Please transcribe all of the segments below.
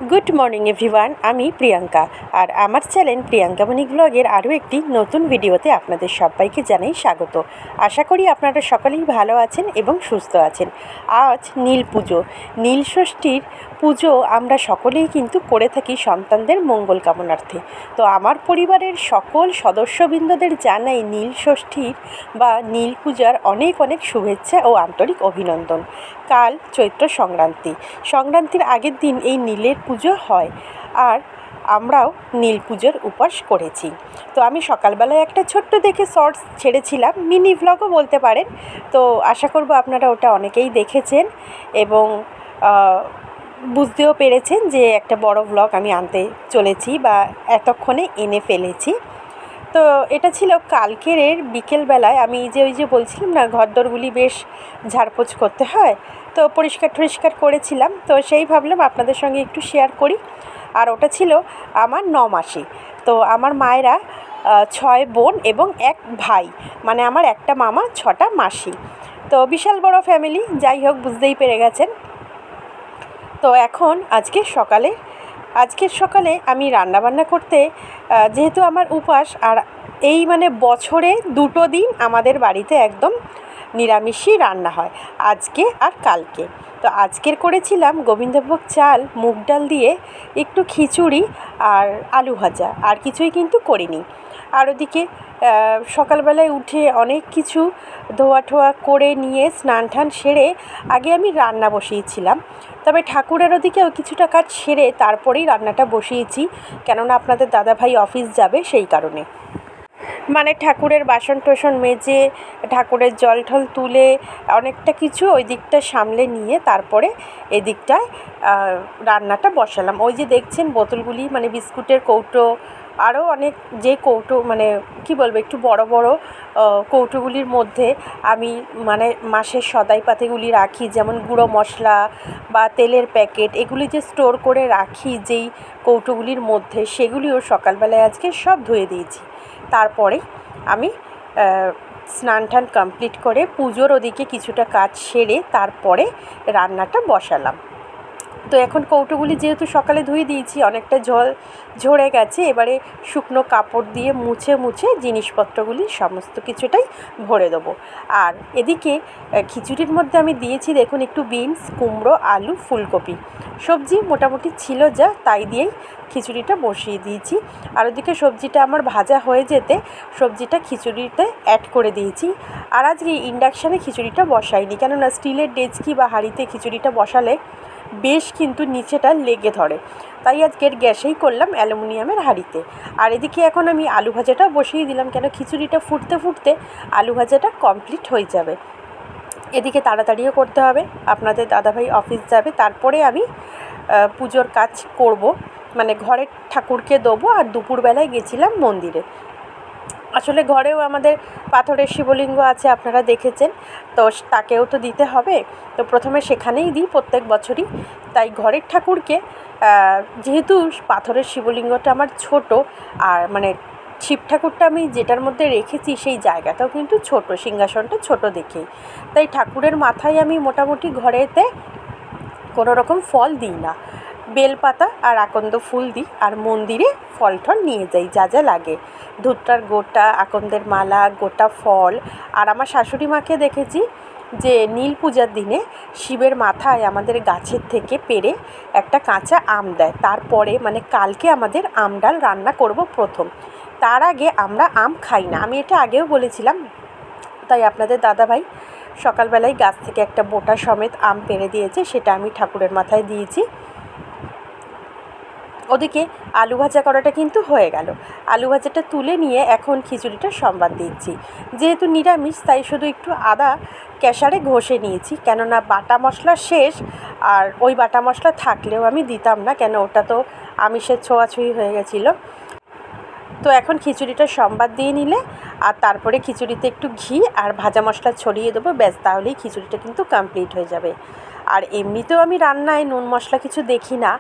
Good morning everyone, আমি প্রিয়াঙ্কা আর আমার channel Priyanka মনিক ব্লগের আরও একটি নতুন ভিডিওতে আপনাদের সবাইকে জানাই স্বাগত। আশা করি আপনারা সকলেই ভালো আছেন এবং সুস্থ আছেন। আজ নীল পুজো, নীল ষষ্ঠীর পুজো আমরা সকলেই কিন্তু করে থাকি সন্তানদের মঙ্গল কামনার্থে। তো আমার পরিবারের সকল সদস্যবৃন্দদের জানাই নীল ষষ্ঠীর বা নীল পূজার অনেক অনেক শুভেচ্ছা ও আন্তরিক অভিনন্দন। কাল চৈত্র সংক্রান্তির আগের দিন এই নীলের পুজো হয় আর আমরাও নীল পুজোর উপাস করেছি। তো আমি সকালবেলায় একটা ছোট্ট দেখে শর্টস ছেড়েছিলাম, মিনি ভ্লগও বলতে পারেন। তো আশা করব আপনারা ওটা অনেকেই দেখেছেন এবং বুঝতেও পেরেছেন যে একটা বড় ভ্লগ আমি আনতে চলেছি বা এতক্ষণে এনে ফেলেছি। তো এটা ছিল কালকের বিকেলবেলায়। আমি ওই যে বলছিলাম না, ঘরদোরগুলি বেশ ঝাড়পোছ করতে হয়, তো পরিষ্কার করেছিলাম। তো সেই ভাবলাম আপনাদের সঙ্গে একটু শেয়ার করি। আর ওটা ছিল আমার 9 মাসে। তো আমার মায়েরা 6 বোন এবং 1 ভাই, মানে আমার একটা মামা 6টা মাসি। তো বিশাল বড় ফ্যামিলি, যাই হোক বুঝতেই পেরে গেছেন। তো এখন আজকের সকালে আমি রান্নাবান্না করতে, যেহেতু আমার উপাস, আর এই মানে বছরে 2টো দিন আমাদের বাড়িতে একদম নিরামিষই রান্না হয়, আজকে আর কালকে। তো আজকের করেছিলাম গোবিন্দভোগ চাল মুগ ডাল দিয়ে একটু খিচুড়ি আর আলু ভাজা, আর কিছুই কিন্তু করিনি। আর ওদিকে সকালবেলায় উঠে অনেক কিছু ধোয়া ঠোয়া করে নিয়ে স্নান টান সেরে আগে আমি রান্না বসিয়েছিলাম। তবে ঠাকুরের ওদিকেও কিছুটা কাজ সেরে তারপরেই রান্নাটা বসিয়েছি, কেননা আপনাদের দাদাভাই অফিস যাবে সেই কারণে। মানে ঠাকুরের বাসন টোসন মেজে, ঠাকুরের জল ঠল তুলে অনেকটা কিছু ওই দিকটা সামলে নিয়ে তারপরে এদিকটায় রান্নাটা বসালাম। ওই যে দেখছেন বোতলগুলি, মানে বিস্কুটের কৌটো, আরও অনেক যে কৌটো, মানে কি বলবো, একটু বড় বড় কৌটোগুলির মধ্যে আমি মানে মাসের সদাই পাতিগুলি রাখি, যেমন গুঁড়ো মশলা বা তেলের প্যাকেট, এগুলি যে স্টোর করে রাখি যেই কৌটোগুলির মধ্যে, সেগুলিও সকালবেলায় আজকে সব ধুয়ে দিয়েছি। তারপরে আমি স্নান টান কমপ্লিট করে পুজোর ওদিকে কিছুটা কাজ সেরে তারপরে রান্নাটা বসালাম। তো এখন কৌটোগুলি যেহেতু সকালে ধুয়ে দিয়েছি, অনেকটা জল ঝরে গেছে, এবারে শুকনো কাপড় দিয়ে মুছে জিনিসপত্রগুলি সমস্ত কিছুটাই ভরে দেবো। আর এদিকে খিচুড়ির মধ্যে আমি দিয়েছি দেখুন একটু বিনস, কুমড়ো, আলু, ফুলকপি, সবজি মোটামুটি ছিল যা, তাই দিয়েই খিচুড়িটা বসিয়ে দিয়েছি। আর ওদিকে সবজিটা আমার ভাজা হয়ে যেতে সবজিটা খিচুড়িতে অ্যাড করে দিয়েছি। আর আজকে ইন্ডাকশানে খিচুড়িটা বসাইনি, কেননা স্টিলের ডেচকি বা হাঁড়িতে খিচুড়িটা বসালে বেশ কিন্তু নিচেটা লেগে ধরে, তাই আজকের গ্যাসেই করলাম, অ্যালুমিনিয়ামের হাঁড়িতে। আর এদিকে এখন আমি আলু ভাজাটা বসিয়ে দিলাম, কেন খিচুড়িটা ফুটতে আলু ভাজাটা কমপ্লিট হয়ে যাবে। এদিকে তাড়াতাড়িও করতে হবে, আপনাদের দাদাভাই অফিস যাবে, তারপরে আমি পুজোর কাজ করব, মানে ঘরের ঠাকুরকে দেবো। আর দুপুরবেলায় গেছিলাম মন্দিরে, আসলে ঘরেও আমাদের পাথরের শিবলিঙ্গ আছে, আপনারা দেখেছেন, তো তাকেও তো দিতে হবে। তো প্রথমে সেখানেই দিই প্রত্যেক বছরই। তাই ঘরের ঠাকুরকে, যেহেতু পাথরের শিবলিঙ্গটা আমার ছোট, আর মানে শিব ঠাকুরটা আমি যেটার মধ্যে রেখেছি সেই জায়গাটাও কিন্তু ছোট, সিংহাসনটা ছোট দেখেই, তাই ঠাকুরের মাথায় আমি মোটামুটি ঘরেতে কোনো রকম ফল দিই না, বেলপাতা আর আকন্দ ফুল দিই, আর মন্দিরে ফল টল নিয়ে যাই যা যা লাগে, ধূপটার গোটা, আকন্দের মালা, গোটা ফল। আর আমার শাশুড়ি মাকে দেখেছি যে নীল পূজার দিনে শিবের মাথায় আমাদের গাছের থেকে পেড়ে একটা কাঁচা আম দেয়, তারপরে মানে কালকে আমাদের আম ডাল রান্না করব প্রথম, তার আগে আমরা আম খাই না। আমি এটা আগেও বলেছিলাম, তাই আপনাদের দাদাভাই সকালবেলায় গাছ থেকে একটা বোটা সমেত আম পেড়ে দিয়েছে, সেটা আমি ঠাকুরের মাথায় দিয়েছি। ওদিকে আলু ভাজা করাটা কিন্তু হয়ে গেল, আলু ভাজাটা তুলে নিয়ে এখন খিচুড়িটা সম্বাদ দিচ্ছি। যেহেতু নিরামিষ তাই শুধু একটু আদা কেশারে ঘষে নিয়েছি, কেননা বাটা মশলা শেষ, আর ওই বাটা মশলা থাকলেও আমি দিতাম না, কেন ওটা তো আমিষের ছোঁয়াছুঁয়ি হয়ে গেছিলো। তো এখন খিচুড়িটা সম্বাদ দিয়ে নিলে আর তারপরে খিচুড়িতে একটু ঘি আর ভাজা মশলা ছড়িয়ে দেবো, ব্যাস, তাহলেই খিচুড়িটা কিন্তু কমপ্লিট হয়ে যাবে। আর এমনিতেও আমি রান্নায় নুন মশলা কিছু দেখি না,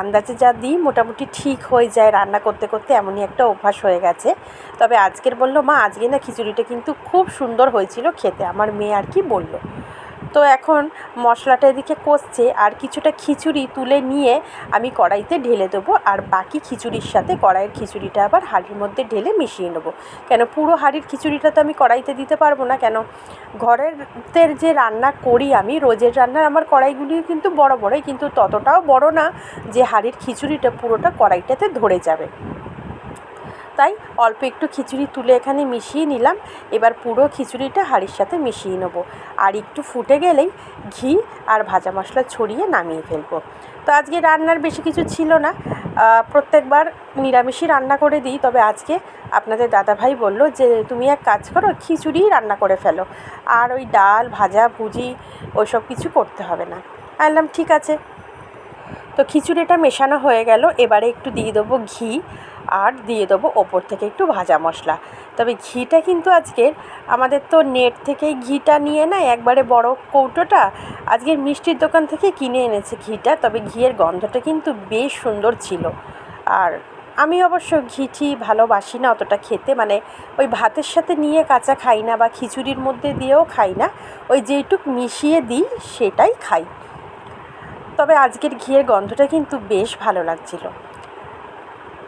আন্দাজে যা দিই মোটামুটি ঠিক হয়ে যায়, রান্না করতে করতে এমনই একটা অভ্যাস হয়ে গেছে। তবে আজকের বললো মা, আজকে না খিচুড়িটা কিন্তু খুব সুন্দর হয়েছিল খেতে, আমার মেয়ে আর কি বলল। তো এখন মশলাটা এদিকে কষছে, আর কিছুটা খিচুড়ি তুলে নিয়ে আমি কড়াইতে ঢেলে দেবো, আর বাকি খিচুড়ির সাথে কড়াইয়ের খিচুড়িটা আবার হাঁড়ির মধ্যে ঢেলে মিশিয়ে নেবো। কেন পুরো হাঁড়ির খিচুড়িটা তো আমি কড়াইতে দিতে পারবো না, কেন ঘরের যে রান্না করি আমি রোজের রান্নার আমার কড়াইগুলি কিন্তু বড় বড়ই, কিন্তু ততটাও বড় না যে হাঁড়ির খিচুড়িটা পুরোটা কড়াইটাতে ধরে যাবে। তাই অল্প একটু খিচুড়ি তুলে এখানে মিশিয়ে নিলাম। এবার পুরো খিচুড়িটা হাঁড়ির সাথে মিশিয়ে নেবো, আর একটু ফুটে গেলেই ঘি আর ভাজা মশলা ছড়িয়ে নামিয়ে ফেলবো। তো আজকে রান্নার বেশি কিছু ছিল না, প্রত্যেকবার নিরামিষই রান্না করে দিই, তবে আজকে আপনাদের দাদাভাই বলল যে তুমি এক কাজ করো, খিচুড়িই রান্না করে ফেলো, আর ওই ডাল ভাজা ভুজি ওইসব কিছু করতে হবে না। আমি বললাম ঠিক আছে। তো খিচুড়িটা মেশানো হয়ে গেল, এবারে একটু দিয়ে দেবো ঘি, আর দিয়ে দেবো ওপর থেকে একটু ভাজা মশলা। তবে ঘিটা কিন্তু আজকের আমাদের তো নেট থেকেই ঘিটা নিয়ে নেয় একবারে বড় কৌটোটা, আজকের মিষ্টির দোকান থেকে কিনে এনেছে ঘিটা। তবে ঘিয়ের গন্ধটা কিন্তু বেশ সুন্দর ছিল। আর আমি অবশ্য ঘি ভালোবাসি না অতটা খেতে, মানে ওই ভাতের সাথে নিয়ে কাঁচা খাই না, বা খিচুড়ির মধ্যে দিয়েও খাই না, ওই যেইটুক মিশিয়ে দিই সেটাই খাই। তবে আজকের ঘিয়ের গন্ধটা কিন্তু বেশ ভালো লাগছিল।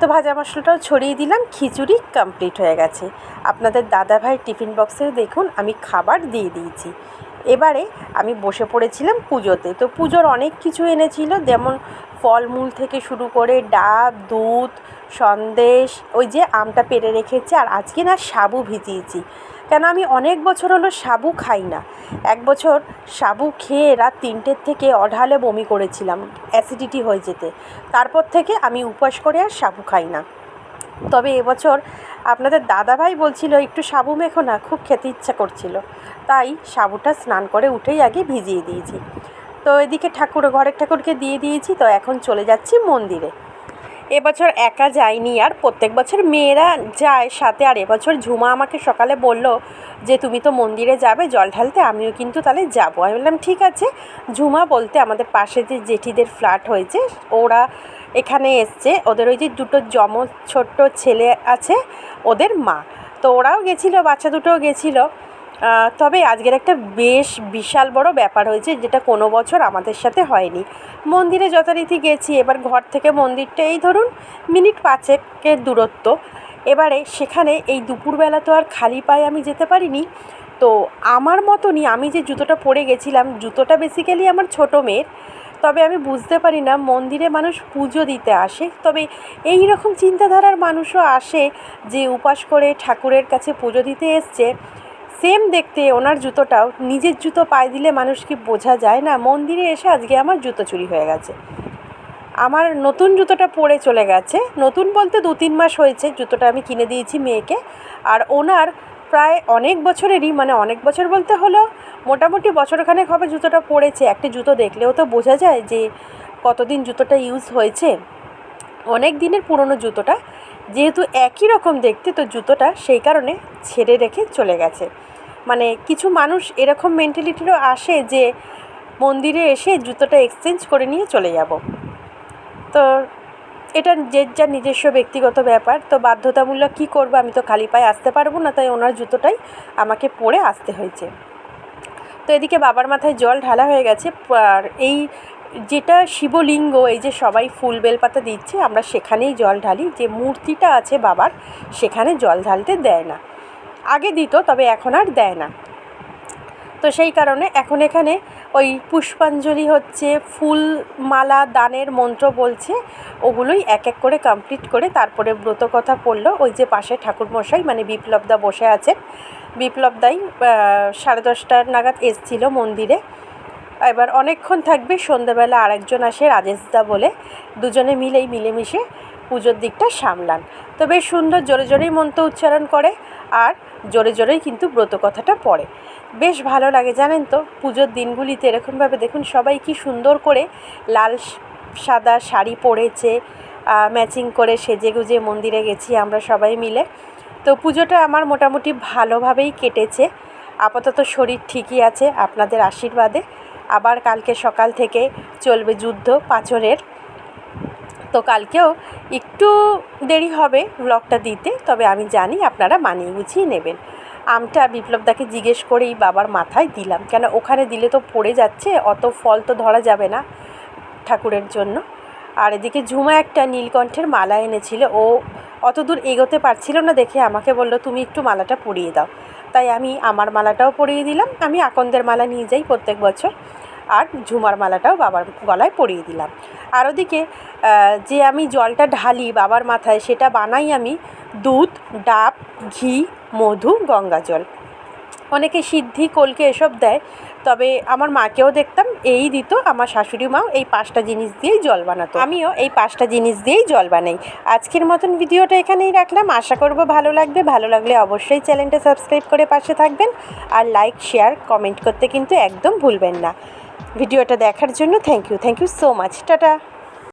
তো ভাজা মশলাটাও ছড়িয়ে দিলাম, খিচুড়ি কমপ্লিট হয়ে গেছে। আপনাদের দাদাভাই টিফিন বক্সে দেখুন আমি খাবার দিয়ে দিয়েছি। এবারে আমি বসে পড়েছিলাম পুজোতে। তো পুজোর অনেক কিছু এনেছিল, যেমন ফলমূল থেকে শুরু করে ডাব, দুধ, সন্দেশ, ওই যে আমটা পেড়ে রেখেছে, আর আজকে না সাবু ভিজিয়েছি। কেন আমি অনেক বছর হলো সাবু খাই না। এক বছর সাবু খেয়ে রাত 3টের থেকে অঢালে বমি করেছিলাম, অ্যাসিডিটি হয়ে যেতে। তারপর থেকে আমি উপবাস করে আর সাবু খাই না। তবে এবছর আপনাদের দাদাভাই বলছিল একটু সাবু মেখো না, খুব খেতে ইচ্ছা করছিল, তাই সাবুটা স্নান করে উঠেই আগে ভিজিয়ে দিয়েছি। তো এদিকে ঘরের ঠাকুরকে দিয়ে দিয়েছি। তো এখন চলে যাচ্ছি মন্দিরে। এবছর একা যাইনি, আর প্রত্যেক বছর মেয়েরা যায় সাথে। আর এবছর ঝুমা আমাকে সকালে বলল যে তুমি তো মন্দিরে যাবে জল ঢালতে, আমিও কিন্তু তাহলে যাবো। আমি বললাম ঠিক আছে। ঝুমা বলতে আমাদের পাশে যে জেঠিদের ফ্ল্যাট হয়েছে, ওরা এখানে এসছে, ওদের ওই যে দুটো ছোট্ট ছেলে আছে ওদের মা, তো ওরাও গেছিলো, বাচ্চা দুটোও গেছিলো। তবে আজকের একটা বেশ বিশাল বড় ব্যাপার হয়েছে, যেটা কোনো বছর আমাদের সাথে হয়নি। মন্দিরে যথারীতি গেছি, এবার ঘর থেকে মন্দিরটা এই ধরুন মিনিট 5-এর দূরত্ব। এবারে সেখানে এই দুপুরবেলা তো আর খালি পায়ে আমি যেতে পারিনি। তো আমার মতনই আমি যে জুতোটা পরে গেছিলাম, জুতোটা বেসিক্যালি আমার ছোটো মেয়ের। তবে আমি বুঝতে পারি না, মন্দিরে মানুষ পুজো দিতে আসে, তবে এই রকম চিন্তাধারার মানুষও আসে যে উপাস করে ঠাকুরের কাছে পুজো দিতে এসছে। সেম দেখতে ওনার জুতোটাও, নিজের জুতো পায়ে দিলে মানুষ কি বোঝা যায় না? মন্দিরে এসে আজকে আমার জুতো চুরি হয়ে গেছে। আমার নতুন জুতোটা পরে চলে গেছে, নতুন বলতে 2-3 মাস হয়েছে, জুতোটা আমি কিনে দিয়েছি মেয়েকে। আর ওনার প্রায় অনেক বছরেরই, মানে অনেক বছর বলতে হলো মোটামুটি বছরখানেক হবে জুতোটা পরেছে। একটা জুতো দেখলেও তো বোঝা যায় যে কতদিন জুতোটা ইউজ হয়েছে। অনেক দিনের পুরনো জুতোটা, যেহেতু একই রকম দেখতে, তো জুতোটা সেই কারণে ছেড়ে রেখে চলে গেছে। মানে কিছু মানুষ এরকম মেন্টালিটিরও আসে যে মন্দিরে এসে জুতোটা এক্সচেঞ্জ করে নিয়ে চলে যাব। তো এটা যে যার নিজস্ব ব্যক্তিগত ব্যাপার। তো বাধ্যতামূলক কী করবো, আমি তো খালি পায়ে আসতে পারবো না, তাই ওনার জুতোটাই আমাকে পরে আসতে হয়েছে। তো এদিকে বাবার মাথায় জল ঢালা হয়ে গেছে। আর এই যেটা শিবলিঙ্গ, এই যে সবাই ফুল বেলপাতা দিচ্ছে, আমরা সেখানেই জল ঢালি। যে মূর্তিটা আছে বাবার, সেখানে জল ঢালতে দেয় না। আগে দিত, তবে এখন আর দেয় না। তো সেই কারণে এখন এখানে ওই পুষ্পাঞ্জলি হচ্ছে, ফুল মালা দানের মন্ত্র বলছে, ওগুলোই এক এক করে কমপ্লিট করে তারপরে ব্রত কথা পড়লো। ওই যে পাশে ঠাকুরমশাই মানে বিপ্লবদা বসে আছে, বিপ্লবদাই 10:30 নাগাদ এসেছিলো মন্দিরে। এবার অনেকক্ষণ থাকবে, সন্ধ্যেবেলা আরেকজন আসে রাজেশদা বলে, দুজনে মিলেই মিলেমিশে পুজোর দিকটা সামলান। তো বেশ সুন্দর জোরে জোরেই মন্ত্র উচ্চারণ করে, আর জোরে জোরেই কিন্তু ব্রত কথাটা পড়ে। বেশ ভালো লাগে জানেন তো, পুজোর দিনগুলিতে এরকমভাবে দেখুন সবাই কি সুন্দর করে লাল সাদা শাড়ি পরেছে, ম্যাচিং করে সেজেগুজে মন্দিরে গেছি আমরা সবাই মিলে। তো পুজোটা আমার মোটামুটি ভালোভাবেই কেটেছে। আপাতত শরীর ঠিকই আছে আপনাদের আশীর্বাদে। আবার কালকে সকাল থেকে চলবে যুদ্ধ পাঁচরের। তো কালকেও একটু দেরি হবে ব্লগটা দিতে, তবে আমি জানি আপনারা মানিয়ে গুছিয়ে নেবেন। আমটা বিপ্লবদাকে জিজ্ঞেস করেই বাবার মাথায় দিলাম, কেন ওখানে দিলে তো পড়ে যাচ্ছে, অত ফল তো ধরা যাবে না ঠাকুরের জন্য। আর এদিকে ঝুমা একটা নীলকণ্ঠের মালা এনেছিল, ও অত দূর এগোতে পারছিল না দেখে আমাকে বলল তুমি একটু মালাটা পরিয়ে দাও। তাই আমি আমার মালাটাও পরিয়ে দিলাম। আমি আকন্দের মালা নিয়ে যাই প্রত্যেক বছর, আর ঝুমার মালাটাও বাবার গলায় পরিয়ে দিলাম। আর ওদিকে যে আমি জলটা ঢালি বাবার মাথায়, সেটা বানাই আমি দুধ, ডাব, ঘি, মধু, গঙ্গা জল। অনেকে সিদ্ধি, কলকে এসব দেয়, তবে আমার মাকেও দেখতাম এই দিত। আমার শাশুড়ি মাও এই 5টা জিনিস দিয়েই জল বানাতো, আমিও এই 5টা জিনিস দিয়েই জল বানাই। আজকের মতন ভিডিওটা এখানেই রাখলাম, আশা করব ভালো লাগবে। ভালো লাগলে অবশ্যই চ্যানেলটা সাবস্ক্রাইব করে পাশে থাকবেন, আর লাইক, শেয়ার, কমেন্ট করতে কিন্তু একদম ভুলবেন না। ভিডিওটা দেখার জন্য thank you so much. Tata.